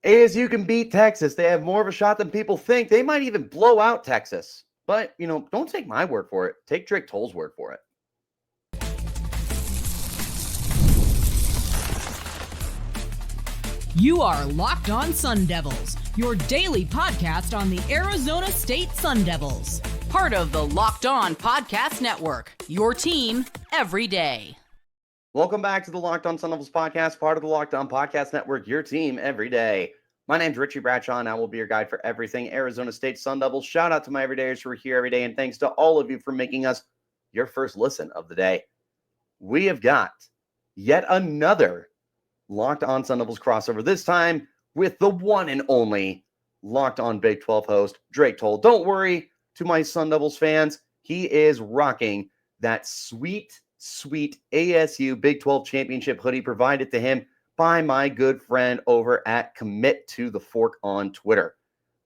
ASU can beat Texas. They have more of a shot than people think. They might even blow out Texas. But, don't take my word for it. Take Drake Toll's word for it. You are Locked On Sun Devils, your daily podcast on the Arizona State Sun Devils. Part of the Locked On Podcast Network, your team every day. Welcome back to the Locked On Sun Devils podcast, part of the Locked On Podcast Network, your team every day. My name's Richie Bradshaw, and I will be your guide for everything Arizona State Sun Devils. Shout out to my everydayers who are here every day, and thanks to all of you for making us your first listen of the day. We have got yet another Locked On Sun Devils crossover, this time with the one and only Locked On Big 12 host, Drake Toll. Don't worry, to my Sun Devils fans, he is rocking that sweet ASU Big 12 championship hoodie provided to him by my good friend over at Commit to the Fork on Twitter.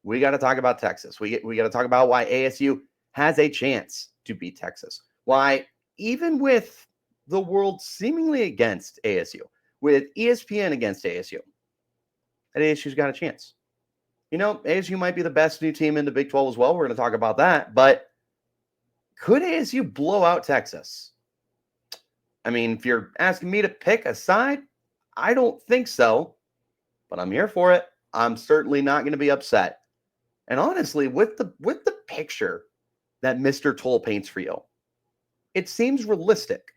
We got to talk about Texas. We got to talk about why ASU has a chance to beat Texas. Why, even with the world seemingly against ASU, with ESPN against ASU, that ASU's got a chance. ASU might be the best new team in the Big 12 as well. We're going to talk about that. But could ASU blow out Texas? I mean, if you're asking me to pick a side, I don't think so. But I'm here for it. I'm certainly not going to be upset. And honestly, with the picture that Mr. Toll paints for you, it seems realistic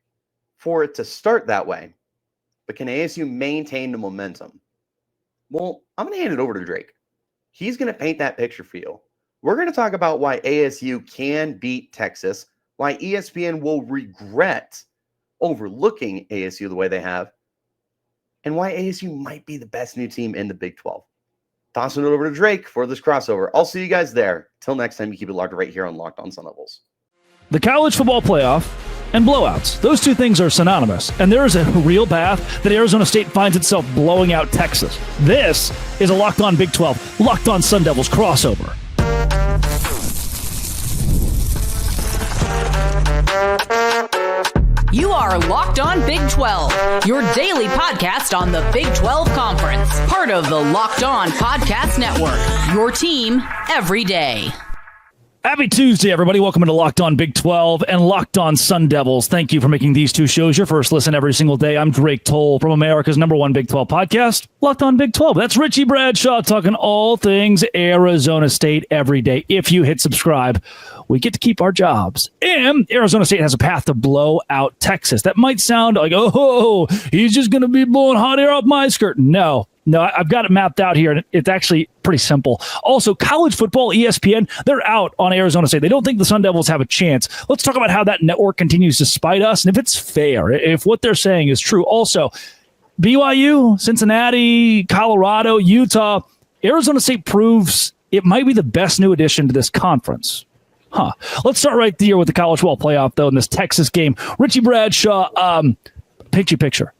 for it to start that way. But can ASU maintain the momentum? Well, I'm going to hand it over to Drake. He's going to paint that picture for you. We're going to talk about why ASU can beat Texas, why ESPN will regret overlooking ASU the way they have, and why ASU might be the best new team in the Big 12. Tossing it over to Drake for this crossover. I'll see you guys there. Till next time, you keep it locked right here on Locked On Sun Devils. The college football playoff and blowouts. Those two things are synonymous, and there is a real path that Arizona State finds itself blowing out Texas. This is a Locked On Big 12, Locked On Sun Devils crossover. You are Locked On Big 12, your daily podcast on the Big 12 Conference. Part of the Locked On Podcast Network, your team every day. Happy Tuesday, everybody. Welcome into Locked On Big 12 and Locked On Sun Devils. Thank you for making these two shows your first listen every single day. I'm Drake Toll from America's #1 Big 12 podcast, Locked On Big 12. That's Richie Bradshaw talking all things Arizona State every day. If you hit subscribe, we get to keep our jobs. And Arizona State has a path to blow out Texas. That might sound like, oh, he's just going to be blowing hot air off my skirt. No, I've got it mapped out here, and it's actually pretty simple. Also, college football, ESPN, they're out on Arizona State. They don't think the Sun Devils have a chance. Let's talk about how that network continues to spite us, and if it's fair, if what they're saying is true. Also, BYU, Cincinnati, Colorado, Utah, Arizona State proves it might be the best new addition to this conference. Let's start right there with the college football playoff, though, in this Texas game. Richie Bradshaw, picture.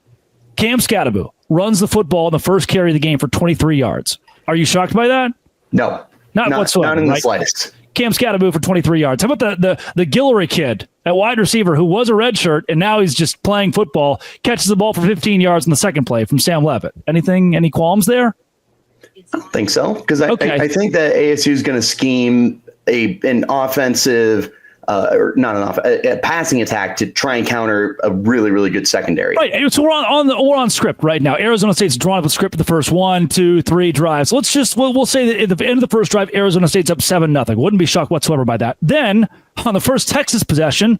Cam Skattebo runs the football in the first carry of the game for 23 yards. Are you shocked by that? No. Not whatsoever. Not in the slightest. Cam Skattebo for 23 yards. How about the Guillory kid at wide receiver who was a redshirt and now he's just playing football, catches the ball for 15 yards in the second play from Sam Levitt? Any qualms there? I don't think so, because I think that ASU is going to scheme an offensive or not a passing attack to try and counter a really, really good secondary. Right. So we're on script right now. Arizona State's drawn up a script for the first 1, 2, 3 drives. We'll say that at the end of the first drive, Arizona State's up 7-0. Wouldn't be shocked whatsoever by that. Then on the first Texas possession,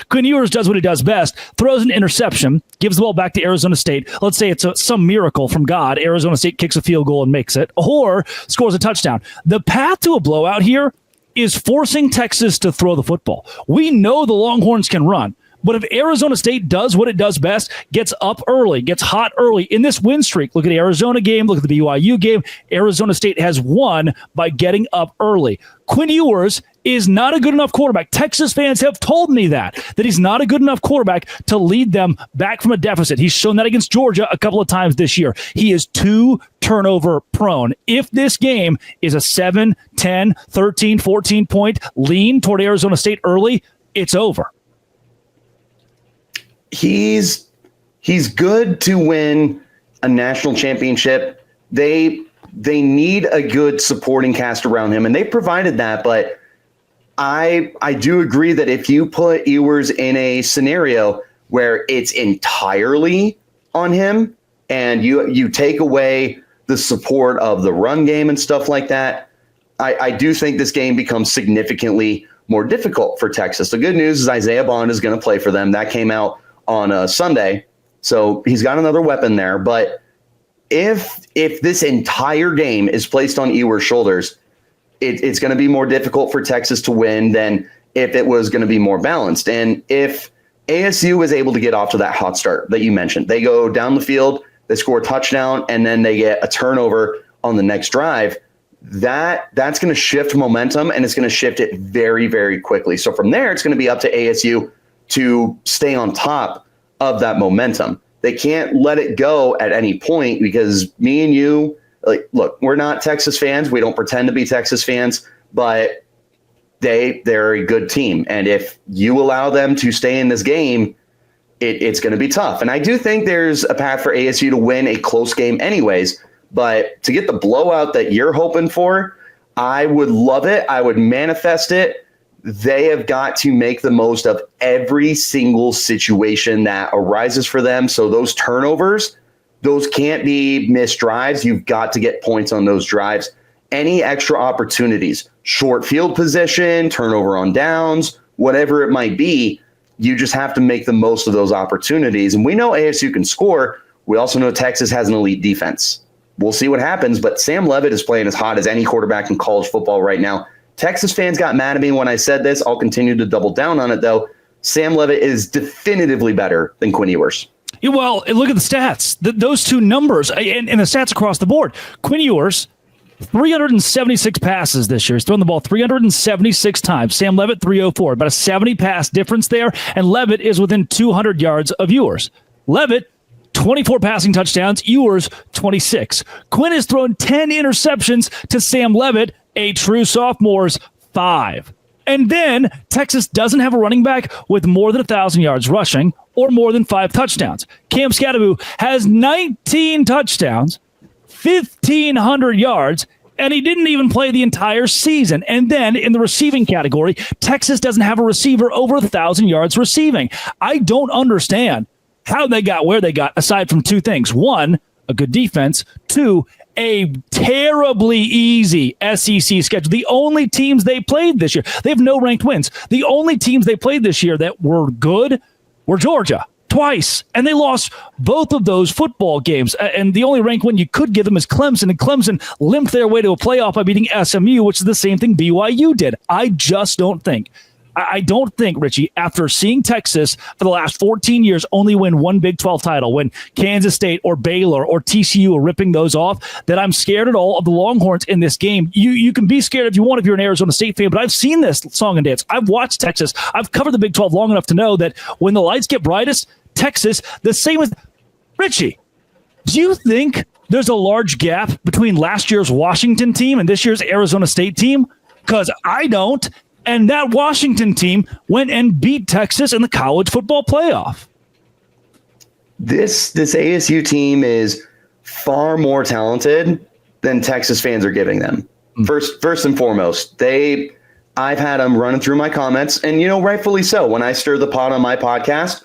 Quinn Ewers does what he does best, throws an interception, gives the ball back to Arizona State. Let's say it's some miracle from God. Arizona State kicks a field goal and makes it, or scores a touchdown. The path to a blowout here is forcing Texas to throw the football. We know the Longhorns can run, but if Arizona State does what it does best, gets up early, gets hot early in this win streak, look at the Arizona game, look at the BYU game, Arizona State has won by getting up early. Quinn Ewers is not a good enough quarterback. Texas fans have told me that he's not a good enough quarterback to lead them back from a deficit. He's shown that against Georgia a couple of times this year. He is too turnover prone. If this game is a 7, 10, 13, 14 point lean toward Arizona State early, it's over. He's good to win a national championship. They they need a good supporting cast around him, and they provided that. But I do agree that if you put Ewers in a scenario where it's entirely on him and you take away the support of the run game and stuff like that, I do think this game becomes significantly more difficult for Texas. The good news is Isaiah Bond is going to play for them. That came out on Sunday, so he's got another weapon there. But if this entire game is placed on Ewers' shoulders, it's going to be more difficult for Texas to win than if it was going to be more balanced. And if ASU is able to get off to that hot start that you mentioned, they go down the field, they score a touchdown, and then they get a turnover on the next drive, that's going to shift momentum, and it's going to shift it very, very quickly. So from there, it's going to be up to ASU to stay on top of that momentum. They can't let it go at any point, because me and you, look, we're not Texas fans. We don't pretend to be Texas fans, but they're a good team. And if you allow them to stay in this game, it's going to be tough. And I do think there's a path for ASU to win a close game anyways. But to get the blowout that you're hoping for, I would love it. I would manifest it. They have got to make the most of every single situation that arises for them. So those turnovers, those can't be missed drives. You've got to get points on those drives. Any extra opportunities, short field position, turnover on downs, whatever it might be, you just have to make the most of those opportunities. And we know ASU can score. We also know Texas has an elite defense. We'll see what happens, but Sam Leavitt is playing as hot as any quarterback in college football right now. Texas fans got mad at me when I said this. I'll continue to double down on it, though. Sam Leavitt is definitively better than Quinn Ewers. Yeah, well, look at the stats. Those two numbers and the stats across the board. Quinn Ewers, 376 passes this year. He's thrown the ball 376 times. Sam Leavitt, 304. About a 70-pass difference there, and Leavitt is within 200 yards of Ewers. Leavitt, 24 passing touchdowns, Ewers 26. Quinn has thrown 10 interceptions to Sam Leavitt, a true sophomore's 5. And then Texas doesn't have a running back with more than 1,000 yards rushing or more than 5 touchdowns. Cam Skattebo has 19 touchdowns, 1,500 yards, and he didn't even play the entire season. And then in the receiving category, Texas doesn't have a receiver over 1,000 yards receiving. I don't understand how they got where they got, aside from two things. One, a good defense. Two, a terribly easy SEC schedule. The only teams they played this year, they have no ranked wins. The only teams they played this year that were good were Georgia, twice. And they lost both of those football games. And the only ranked win you could give them is Clemson. And Clemson limped their way to a playoff by beating SMU, which is the same thing BYU did. I don't think, Richie, after seeing Texas for the last 14 years only win one Big 12 title, when Kansas State or Baylor or TCU are ripping those off, that I'm scared at all of the Longhorns in this game. You can be scared if you want if you're an Arizona State fan, but I've seen this song and dance. I've watched Texas. I've covered the Big 12 long enough to know that when the lights get brightest, Texas, the same as Richie. Do you think there's a large gap between last year's Washington team and this year's Arizona State team? Because I don't. And that Washington team went and beat Texas in the college football playoff. This ASU team is far more talented than Texas fans are giving them. First and foremost, I've had them running through my comments, and rightfully so. When I stir the pot on my podcast,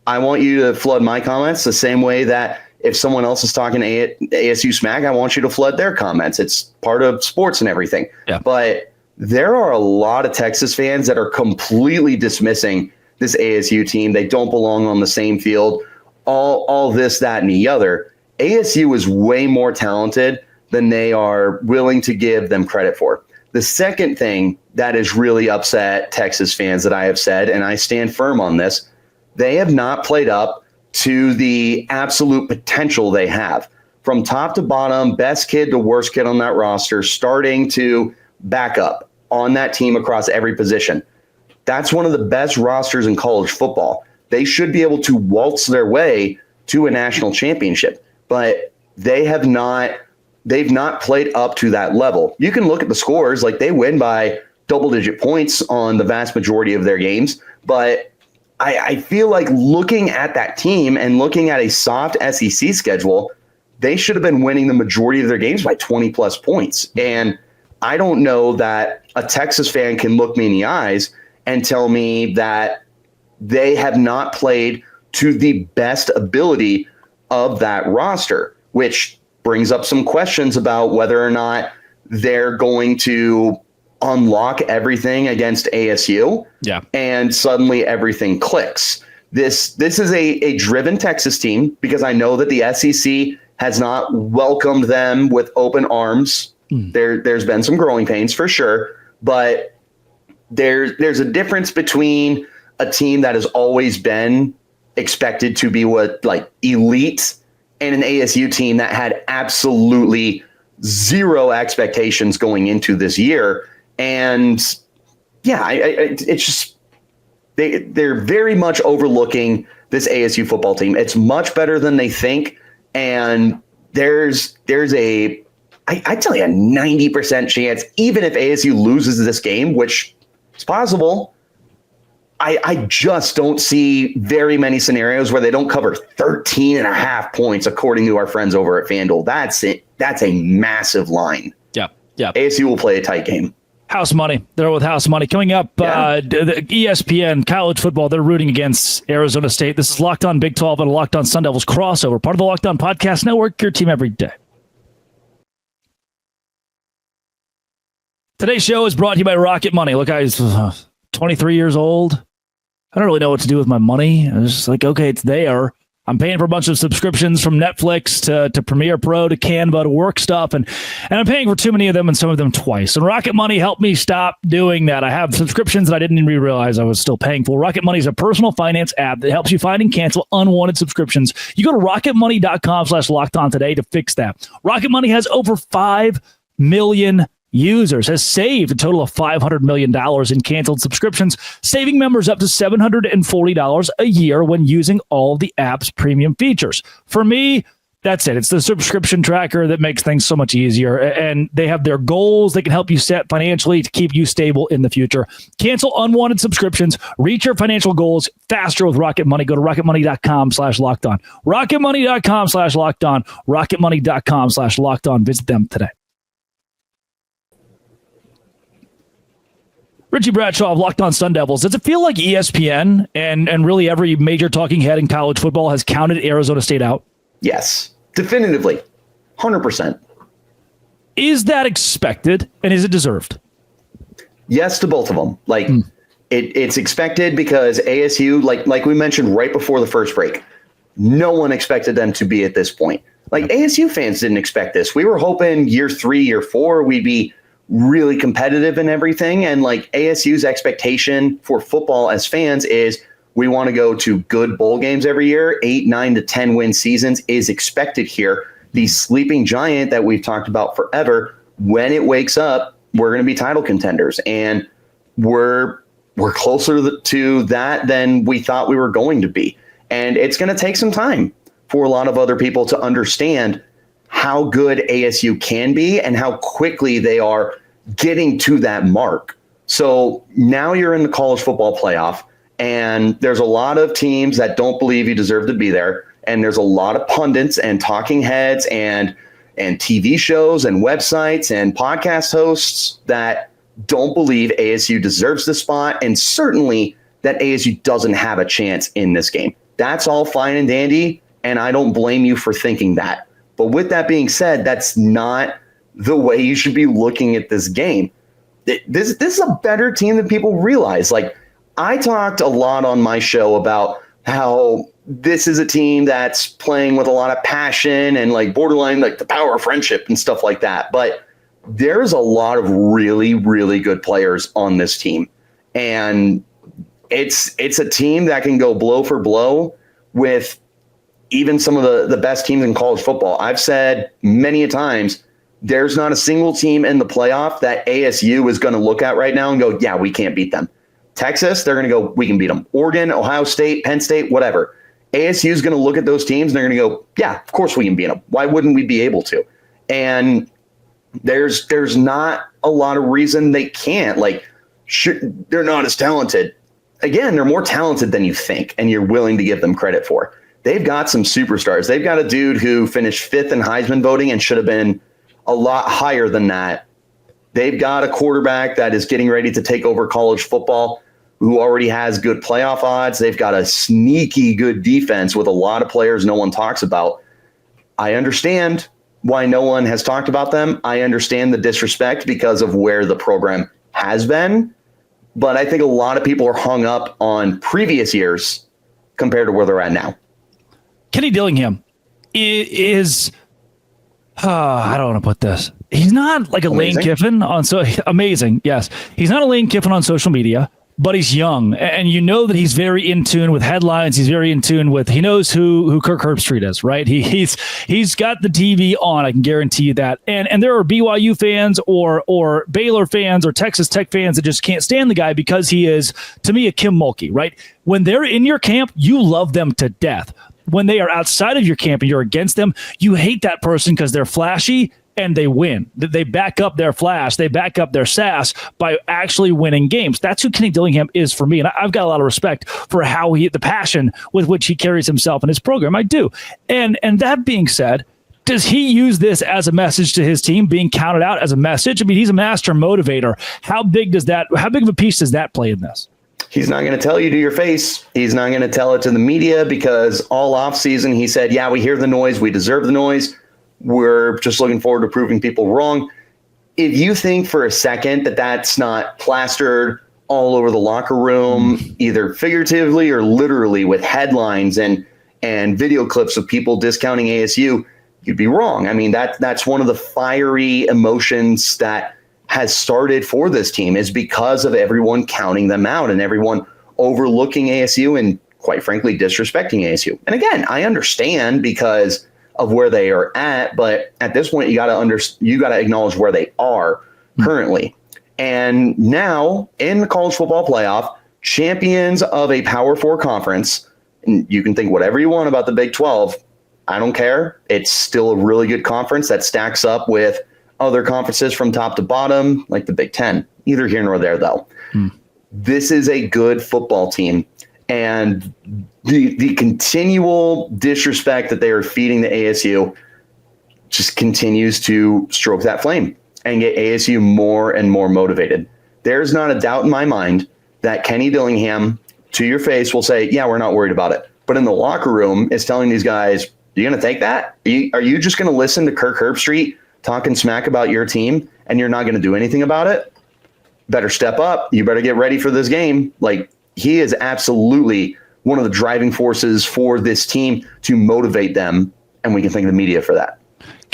I want you to flood my comments the same way that if someone else is talking ASU smack, I want you to flood their comments. It's part of sports and everything. Yeah. But there are a lot of Texas fans that are completely dismissing this ASU team. They don't belong on the same field, all this, that, and the other. ASU is way more talented than they are willing to give them credit for. The second thing that has really upset Texas fans that I have said, and I stand firm on this, they have not played up to the absolute potential they have. From top to bottom, best kid to worst kid on that roster, starting to back up on that team across every position. That's one of the best rosters in college football. They should be able to waltz their way to a national championship, but they've not played up to that level. You can look at the scores, like they win by double-digit points on the vast majority of their games, but I feel like looking at that team and looking at a soft SEC schedule, they should have been winning the majority of their games by 20 plus points. And I don't know that a Texas fan can look me in the eyes and tell me that they have not played to the best ability of that roster, which brings up some questions about whether or not they're going to unlock everything against ASU. Yeah. And suddenly everything clicks. This is a driven Texas team, because I know that the SEC has not welcomed them with open arms. There's been some growing pains for sure, but there's a difference between a team that has always been expected to be elite and an ASU team that had absolutely zero expectations going into this year. And yeah, it's just they're very much overlooking this ASU football team. It's much better than they think, and there's I tell you a 90% chance, even if ASU loses this game, which is possible, I just don't see very many scenarios where they don't cover 13.5 points, according to our friends over at FanDuel. That's a massive line. Yeah. ASU will play a tight game. House money. They're with house money. Coming up, the ESPN college football, they're rooting against Arizona State. This is Locked On Big 12 and a Locked On Sun Devils crossover, part of the Locked On Podcast Network, your team every day. Today's show is brought to you by Rocket Money. Look, I was 23 years old. I don't really know what to do with my money. I was just like, okay, it's there. I'm paying for a bunch of subscriptions from Netflix to Premiere Pro to Canva to work stuff, and I'm paying for too many of them and some of them twice. And Rocket Money helped me stop doing that. I have subscriptions that I didn't even realize I was still paying for. Rocket Money is a personal finance app that helps you find and cancel unwanted subscriptions. You go to rocketmoney.com/lockedon today to fix that. Rocket Money has over 5 million users, has saved a total of $500 million in canceled subscriptions, saving members up to $740 a year when using all the app's premium features. For me, that's it. It's the subscription tracker that makes things so much easier. And they have their goals they can help you set financially to keep you stable in the future. Cancel unwanted subscriptions. Reach your financial goals faster with Rocket Money. Go to rocketmoney.com/lockedon. rocketmoney.com/lockedon. rocketmoney.com/lockedon. Visit them today. Richie Bradshaw of Locked On Sun Devils. Does it feel like ESPN and really every major talking head in college football has counted Arizona State out? Yes, definitively. 100%. Is that expected, and is it deserved? Yes to both of them. It's expected because ASU, like we mentioned right before the first break, no one expected them to be at this point. ASU fans didn't expect this. We were hoping year 3, year 4, we'd be really competitive and everything. And ASU's expectation for football as fans is we want to go to good bowl games every year. 8, 9 to 10 win seasons is expected here. The sleeping giant that we've talked about forever, when it wakes up, we're going to be title contenders. And we're closer to that than we thought we were going to be. And it's going to take some time for a lot of other people to understand how good ASU can be and how quickly they are getting to that mark. So now you're in the college football playoff, and there's a lot of teams that don't believe you deserve to be there. And there's a lot of pundits and talking heads and TV shows and websites and podcast hosts that don't believe ASU deserves the spot, and certainly that ASU doesn't have a chance in this game. That's all fine and dandy, and I don't blame you for thinking that. But with that being said, that's not the way you should be looking at this game. This is a better team than people realize. I talked a lot on my show about how this is a team that's playing with a lot of passion and borderline the power of friendship and stuff like that. But there's a lot of really, really good players on this team. And it's a team that can go blow for blow with even some of the best teams in college football. I've said many a times, there's not a single team in the playoff that ASU is going to look at right now and go, yeah, we can't beat them. Texas, they're going to go, we can beat them. Oregon, Ohio State, Penn State, whatever. ASU is going to look at those teams and they're going to go, yeah, of course we can beat them. Why wouldn't we be able to? And there's not a lot of reason they can't. They're not as talented. Again, they're more talented than you think, and you're willing to give them credit for. they've got some superstars. They've got a dude who finished 5th in Heisman voting and should have been a lot higher than that. They've got a quarterback that is getting ready to take over college football, who already has good playoff odds. They've got a sneaky good defense with a lot of players no one talks about. I understand why no one has talked about them. I understand the disrespect because of where the program has been. But I think a lot of people are hung up on previous years compared to where they're at now. Kenny Dillingham is I don't want to put this. He's not like a Amazing. Lane Kiffin on amazing. Yes. He's not a Lane Kiffin on social media, but he's young. And you know that he's very in tune with headlines. He's very in tune with, he knows who Kirk Herbstreit is, right? He's got the TV on. I can guarantee you that. And there are BYU fans or Baylor fans or Texas Tech fans that just can't stand the guy because he is, to me, a Kim Mulkey, right? When they're in your camp, you love them to death. When they are outside of your camp and you're against them, you hate that person because they're flashy and they win. They back up their flash. They back up their sass by actually winning games. That's who Kenny Dillingham is for me. And I've got a lot of respect for how the passion with which he carries himself in his program. I do. And that being said, does he use this as a message to his team, being counted out as a message? I mean, he's a master motivator. How big of a piece does that play in this? He's not going to tell you to your face. He's not going to tell it to the media because all offseason he said, yeah, we hear the noise. We deserve the noise. We're just looking forward to proving people wrong. If you think for a second that that's not plastered all over the locker room, either figuratively or literally with headlines and video clips of people discounting ASU, you'd be wrong. I mean, that's one of the fiery emotions that has started for this team is because of everyone counting them out and everyone overlooking ASU and, quite frankly, disrespecting ASU. And again, I understand because of where they are at, but at this point, you got to acknowledge where they are currently. And now in the college football playoff, champions of a Power 4 conference, and you can think whatever you want about the Big 12. I don't care. It's still a really good conference that stacks up with other conferences from top to bottom, like the Big 10. Neither here nor there, though. This is a good football team. And the continual disrespect that they are feeding the ASU just continues to stroke that flame and get ASU more and more motivated. There's not a doubt in my mind that Kenny Dillingham, to your face, will say, yeah, we're not worried about it. But in the locker room is telling these guys, you going to take that? Are you just going to listen to Kirk Herbstreit talking smack about your team and you're not going to do anything about it? Better step up. You better get ready for this game. Like, he is absolutely one of the driving forces for this team to motivate them, and we can thank the media for that.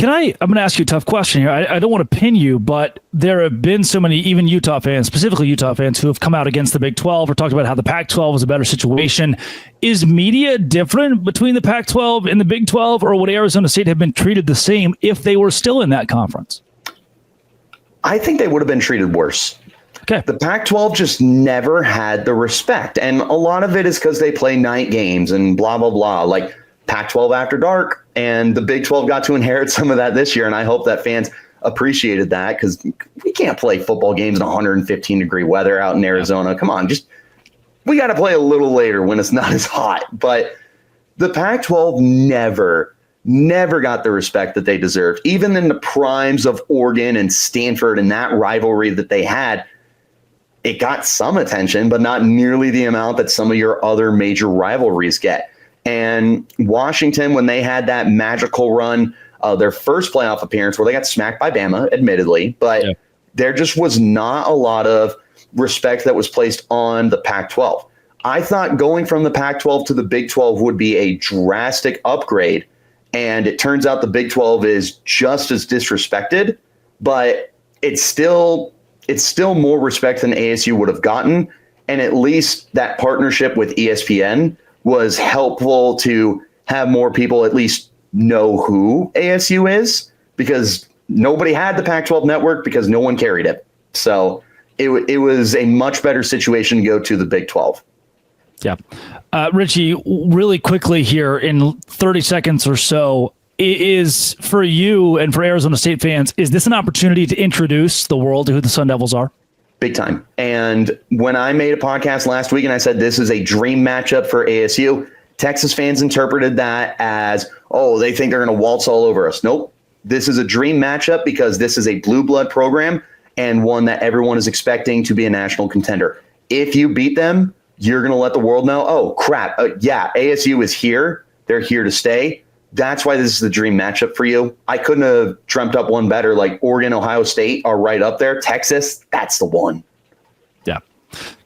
I'm going to ask you a tough question here. I don't want to pin you, but there have been so many, even Utah fans, specifically Utah fans, who have come out against the Big 12 or talked about how the Pac-12 is a better situation. Is media different between the Pac-12 and the Big 12, or would Arizona State have been treated the same if they were still in that conference? I think they would have been treated worse. Okay. The Pac-12 just never had the respect. And a lot of it is because they play night games and blah, blah, blah, like Pac-12 After Dark. And the Big 12 got to inherit some of that this year. And I hope that fans appreciated that because we can't play football games in 115-degree weather out in Arizona. Come on, we got to play a little later when it's not as hot. But the Pac-12 never got the respect that they deserved. Even in the primes of Oregon and Stanford and that rivalry that they had, it got some attention, but not nearly the amount that some of your other major rivalries get. And Washington, when they had that magical run, their first playoff appearance where they got smacked by Bama, admittedly, but there just was not a lot of respect that was placed on the Pac-12. I thought going from the Pac-12 to the Big 12 would be a drastic upgrade. And it turns out the Big 12 is just as disrespected, but it's still more respect than ASU would have gotten. And at least that partnership with ESPN was helpful to have more people at least know who ASU is, because nobody had the Pac-12 network because no one carried it. So it was a much better situation to go to the Big 12. Yeah. Richie, really quickly here in 30 seconds or so, is for you and for Arizona State fans, is this an opportunity to introduce the world to who the Sun Devils are? Big time. And when I made a podcast last week and I said this is a dream matchup for ASU, Texas fans interpreted that as, oh, they think they're going to waltz all over us. Nope. This is a dream matchup because this is a blue blood program and one that everyone is expecting to be a national contender. If you beat them, you're going to let the world know, oh, crap. Yeah, ASU is here. They're here to stay. That's why this is the dream matchup for you. I couldn't have dreamt up one better. Like Oregon, Ohio State are right up there. Texas, that's the one. Yeah.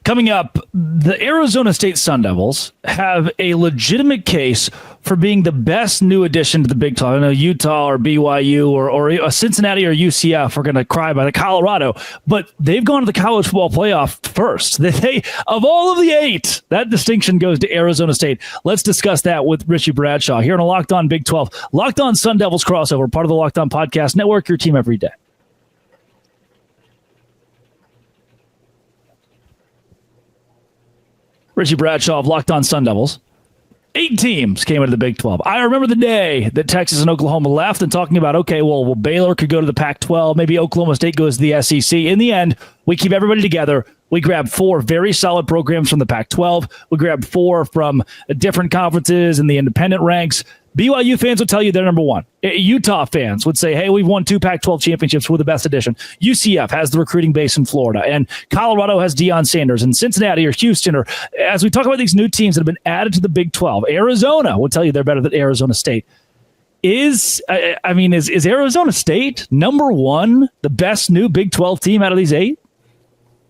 Coming up, the Arizona State Sun Devils have a legitimate case for being the best new addition to the Big 12. I know Utah or BYU or Cincinnati or UCF are going to cry by the Colorado, but they've gone to the college football playoff first. They of all of the 8, that distinction goes to Arizona State. Let's discuss that with Richie Bradshaw here on a Locked On Big 12. Locked On Sun Devils crossover, part of the Locked On Podcast Network, your team every day. Richie Bradshaw of Locked On Sun Devils. 8 teams came into the Big 12. I remember the day that Texas and Oklahoma left and talking about, okay, well, Baylor could go to the Pac-12. Maybe Oklahoma State goes to the SEC. In the end, we keep everybody together. We grab 4 very solid programs from the Pac-12. We grab 4 from different conferences in the independent ranks. BYU fans would tell you they're number 1. Utah fans would say, hey, we've won 2 Pac-12 championships. We're the best addition. UCF has the recruiting base in Florida, and Colorado has Deion Sanders, and Cincinnati or Houston, or as we talk about these new teams that have been added to the Big 12, Arizona would tell you they're better than Arizona State. Is Arizona State number 1, the best new Big 12 team out of these 8?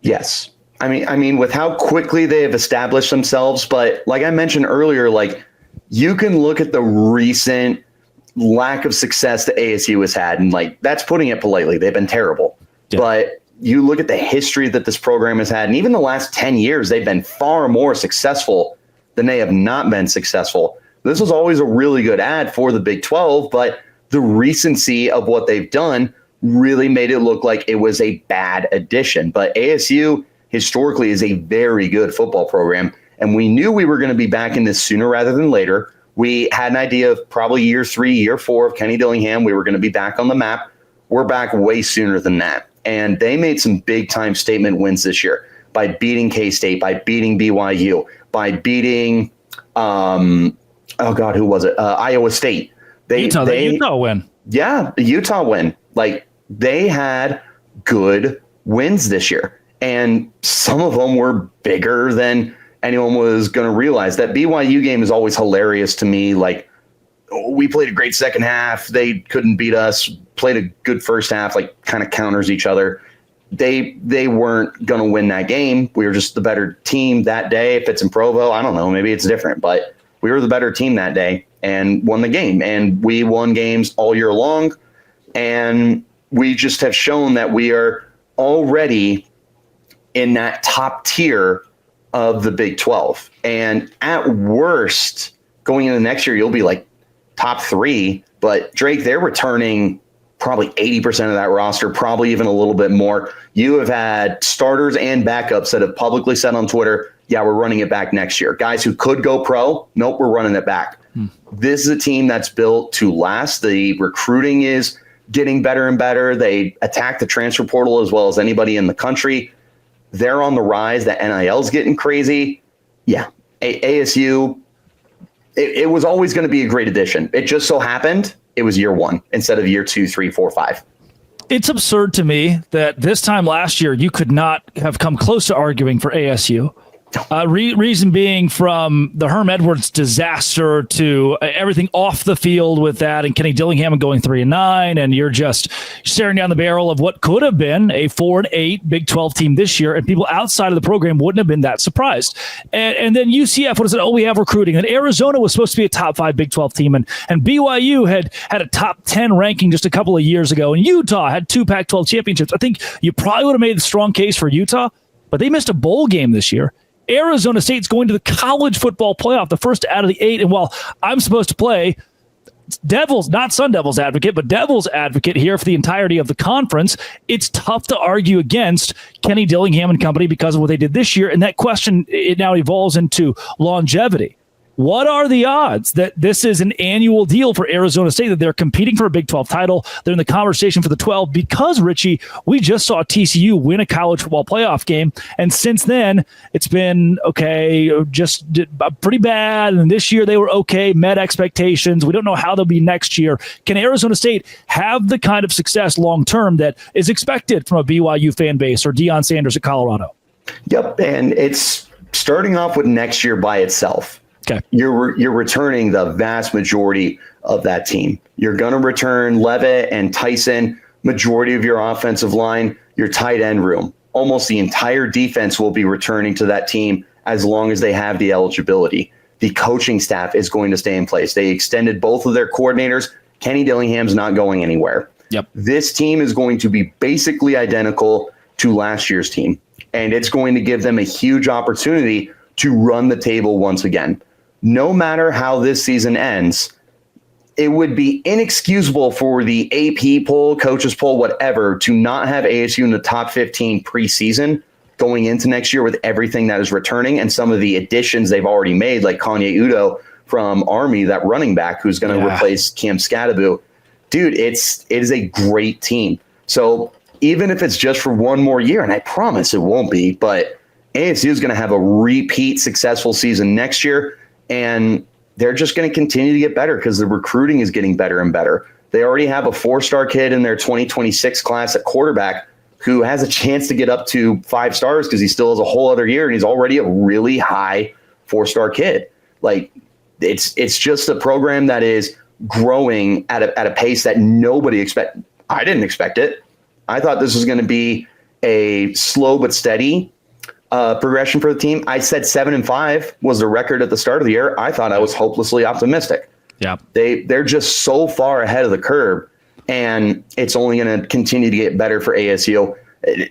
Yes. I mean, with how quickly they have established themselves, but like I mentioned earlier, like, you can look at the recent lack of success that ASU has had, and like that's putting it politely. They've been terrible. Yeah. But you look at the history that this program has had, and even the last 10 years, they've been far more successful than they have not been successful. This was always a really good ad for the Big 12, but the recency of what they've done really made it look like it was a bad addition. But ASU historically is a very good football program. And we knew we were going to be back in this sooner rather than later. We had an idea of probably year 3, year 4 of Kenny Dillingham. We were going to be back on the map. We're back way sooner than that. And they made some big-time statement wins this year by beating K-State, by beating BYU, by beating, who was it? Iowa State. Utah win. Yeah, the Utah win. Like, they had good wins this year. And some of them were bigger than anyone was going to realize. That BYU game is always hilarious to me. Like, we played a great second half. They couldn't beat us. Played a good first half, like kind of counters each other. They weren't going to win that game. We were just the better team that day. If it's in Provo, I don't know. Maybe it's different. But we were the better team that day and won the game. And we won games all year long. And we just have shown that we are already in that top tier of the Big 12. And at worst, going into next year, you'll be like top 3. But Drake, they're returning probably 80% of that roster, probably even a little bit more. You have had starters and backups that have publicly said on Twitter, yeah, we're running it back next year. Guys who could go pro, nope, we're running it back. This is a team that's built to last. The recruiting is getting better and better. They attack the transfer portal as well as anybody in the country. They're on the rise. The NIL's getting crazy. Yeah, ASU, it was always going to be a great addition. It just so happened it was year 1 instead of year 2, 3, 4, 5. It's absurd to me that this time last year you could not have come close to arguing for ASU. Reason being, from the Herm Edwards disaster to everything off the field with that, and Kenny Dillingham going 3-9, and you're just staring down the barrel of what could have been a 4-8 Big 12 team this year, and people outside of the program wouldn't have been that surprised. And then UCF would have said, oh, we have recruiting. And Arizona was supposed to be a top 5 Big 12 team, and BYU had a top 10 ranking just a couple of years ago, and Utah had 2 Pac-12 championships. I think you probably would have made a strong case for Utah, but they missed a bowl game this year. Arizona State's going to the college football playoff, the first out of the 8. And while I'm supposed to play Devils, not Sun Devils advocate, but Devils advocate here for the entirety of the conference, it's tough to argue against Kenny Dillingham and company because of what they did this year. And that question, it now evolves into longevity. What are the odds that this is an annual deal for Arizona State, that they're competing for a Big 12 title? They're in the conversation for the 12 because, Richie, we just saw TCU win a college football playoff game. And since then, it's been just pretty bad. And this year they were okay, met expectations. We don't know how they'll be next year. Can Arizona State have the kind of success long-term that is expected from a BYU fan base or Deion Sanders at Colorado? Yep. And it's starting off with next year by itself. Okay. You're returning the vast majority of that team. You're going to return Levitt and Tyson, majority of your offensive line, your tight end room. Almost the entire defense will be returning to that team as long as they have the eligibility. The coaching staff is going to stay in place. They extended both of their coordinators. Kenny Dillingham's not going anywhere. Yep. This team is going to be basically identical to last year's team, and it's going to give them a huge opportunity to run the table once again. No matter how this season ends, it would be inexcusable for the AP poll, coaches poll, whatever, to not have ASU in the top 15 preseason going into next year with everything that is returning and some of the additions they've already made, like Kanye Udo from Army, that running back who's going to replace Cam Skattebo. Dude, it is a great team. So even if it's just for one more year, and I promise it won't be, but ASU is going to have a repeat successful season next year. And they're just going to continue to get better because the recruiting is getting better and better. They already have a 4-star kid in their 2026 class at quarterback who has a chance to get up to 5 stars because he still has a whole other year, and he's already a really high 4-star kid. Like, it's just a program that is growing at a pace that nobody expected. I didn't expect it. I thought this was going to be a slow but steady progression for the team. I said 7-5 was the record at the start of the year. I thought I was hopelessly optimistic. Yeah, they're just so far ahead of the curve, and it's only going to continue to get better for ASU,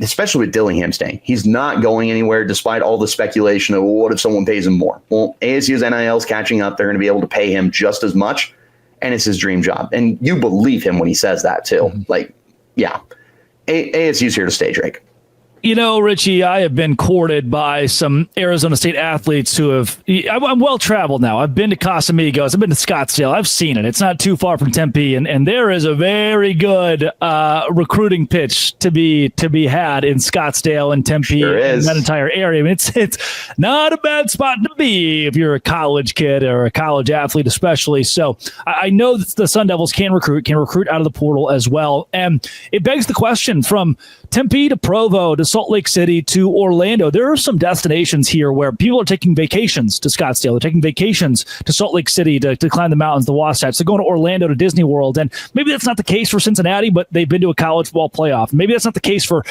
especially with Dillingham staying. He's not going anywhere despite all the speculation of, well, what if someone pays him more? Well, ASU's NIL is catching up. They're going to be able to pay him just as much, and it's his dream job. And you believe him when he says that too. Mm-hmm. Like, yeah, ASU's here to stay, Drake. You know, Richie, I have been courted by some Arizona State athletes who have. I'm well traveled now. I've been to Casamigos. I've been to Scottsdale. I've seen it. It's not too far from Tempe, and there is a very good recruiting pitch to be had in Scottsdale and Tempe, sure and that entire area. I mean, it's not a bad spot to be if you're a college kid or a college athlete, especially. So I know that the Sun Devils can recruit out of the portal as well, and it begs the question from Tempe to Provo to Salt Lake City to Orlando. There are some destinations here where people are taking vacations to Scottsdale. They're taking vacations to Salt Lake City to climb the mountains, the Wasatch. They're going to Orlando to Disney World. And maybe that's not the case for Cincinnati, but they've been to a college football playoff. Maybe that's not the case for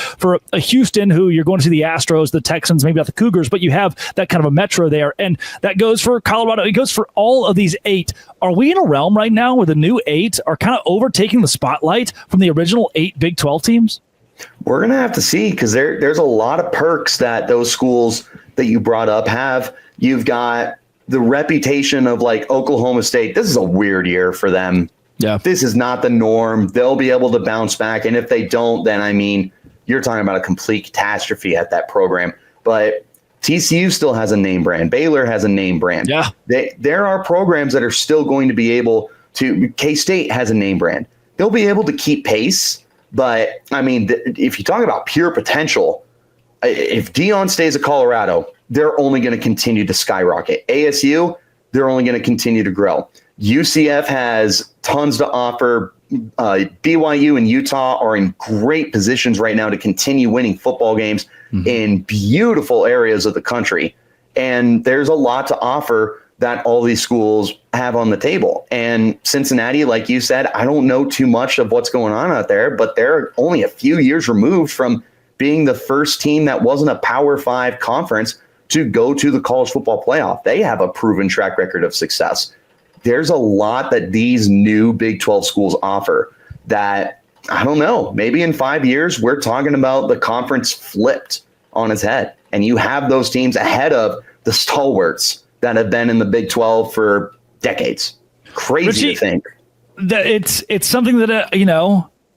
a Houston, who you're going to see the Astros, the Texans, maybe not the Cougars, but you have that kind of a metro there. And that goes for Colorado. It goes for all of these 8. Are we in a realm right now where the new 8 are kind of overtaking the spotlight from the original 8 Big 12 teams? We're going to have to see, because there's a lot of perks that those schools that you brought up have. You've got the reputation of, like, Oklahoma State. This is a weird year for them. Yeah. This is not the norm. They'll be able to bounce back. And if they don't, then, I mean, you're talking about a complete catastrophe at that program. But TCU still has a name brand. Baylor has a name brand. Yeah. There are programs that are still going to be able to. K-State has a name brand. They'll be able to keep pace. But, I mean, if you talk about pure potential, if Deion stays at Colorado, they're only going to continue to skyrocket. ASU, they're only going to continue to grow. UCF has tons to offer. BYU and Utah are in great positions right now to continue winning football games in beautiful areas of the country. And there's a lot to offer that all these schools have on the table. And Cincinnati, like you said, I don't know too much of what's going on out there, but they're only a few years removed from being the first team that wasn't a Power 5 conference to go to the college football playoff. They have a proven track record of success. There's a lot that these new Big 12 schools offer that, I don't know, maybe in 5 years, we're talking about the conference flipped on its head. And you have those teams ahead of the stalwarts that have been in the Big 12 for decades. Crazy, Richie, to think. That it's something that,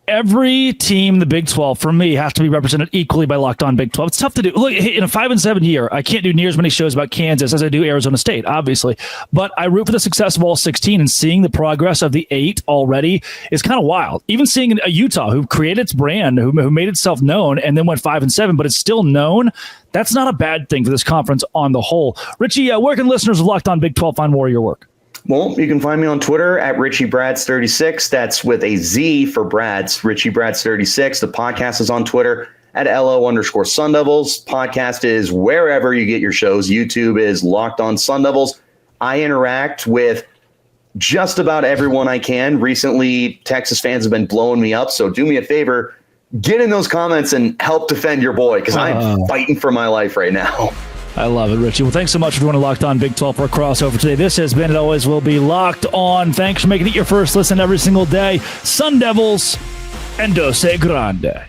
Every team in the Big 12 for me has to be represented equally by Locked On Big 12. It's tough to do. Look, in a 5-7 year, I can't do near as many shows about Kansas as I do Arizona State, obviously. But I root for the success of all 16, and seeing the progress of the 8 already is kind of wild. Even seeing a Utah who created its brand, who made itself known, and then went 5-7, but it's still known. That's not a bad thing for this conference on the whole. Richie, where can listeners of Locked On Big 12 find more of your work? Well, you can find me on Twitter at RichieBrads36. That's with a Z for Brads, RichieBrads36. The podcast is on Twitter at LO_Sun Devils. Podcast is wherever you get your shows. YouTube is Locked On Sun Devils. I interact with just about everyone I can. Recently, Texas fans have been blowing me up, so do me a favor, get in those comments and help defend your boy, because I'm fighting for my life right now. I love it, Richie. Well, thanks so much for joining Locked On Big 12 for a crossover today. This has been, it always will be, Locked On. Thanks for making it your first listen every single day. Sun Devils and Dose Grande.